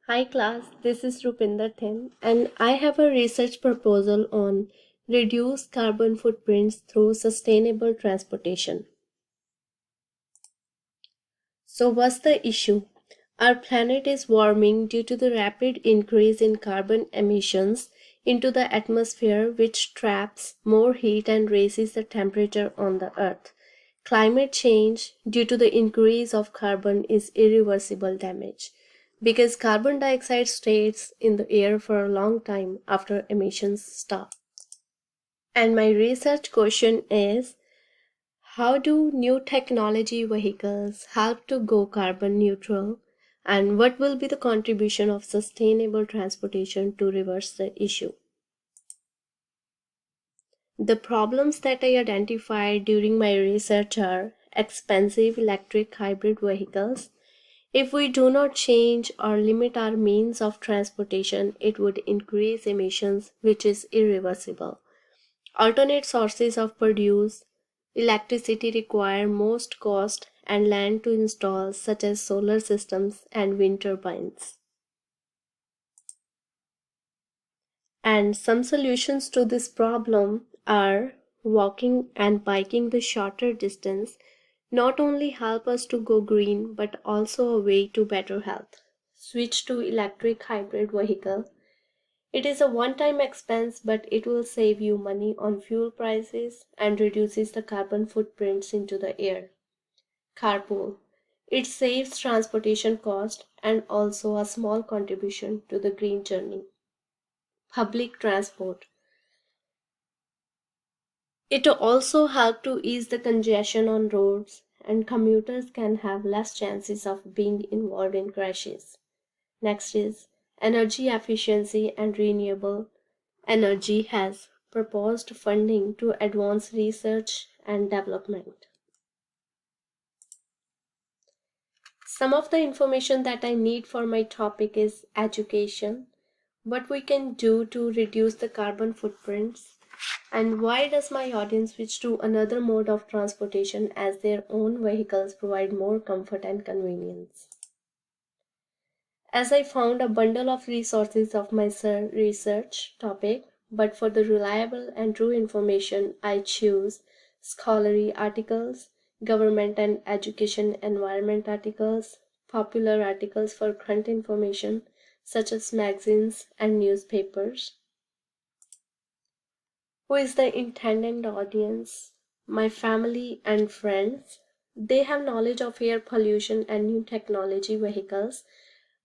Hi class, this is Rupinder Thin and I have a research proposal on reduce carbon footprints through sustainable transportation. So what's the issue? Our planet is warming due to the rapid increase in carbon emissions into the atmosphere, which traps more heat and raises the temperature on the earth. Climate change due to the increase of carbon is irreversible damage because carbon dioxide stays in the air for a long time after emissions stop. And my research question is, how do new technology vehicles help to go carbon neutral? And what will be the contribution of sustainable transportation to reverse the issue? The problems that I identified during my research are expensive electric hybrid vehicles. If we do not change or limit our means of transportation, it would increase emissions, which is irreversible. Alternate sources of produce electricity require most cost and land to install, such as solar systems and wind turbines. And some solutions to this problem are walking and biking the shorter distance not only help us to go green but also a way to better health. Switch to electric hybrid vehicle. It is a one-time expense, but it will save you money on fuel prices and reduces the carbon footprints into the air. Carpool. It saves transportation cost and also a small contribution to the green journey. Public transport. It also helps to ease the congestion on roads, and commuters can have less chances of being involved in crashes. Next is energy efficiency and renewable energy has proposed funding to advance research and development. Some of the information that I need for my topic is education, what we can do to reduce the carbon footprints, and why does my audience switch to another mode of transportation as their own vehicles provide more comfort and convenience. As I found a bundle of resources of my research topic, but for the reliable and true information, I choose scholarly articles, government and education environment articles, popular articles for current information, such as magazines and newspapers. Who is the intended audience? My family and friends. They have knowledge of air pollution and new technology vehicles,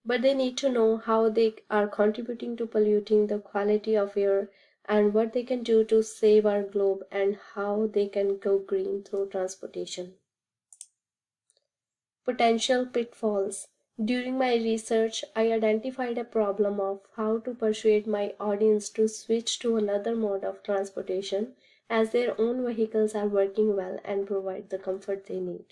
but they need to know how they are contributing to polluting the quality of air and what they can do to save our globe and how they can go green through transportation. Potential pitfalls. During my research, I identified a problem of how to persuade my audience to switch to another mode of transportation as their own vehicles are working well and provide the comfort they need.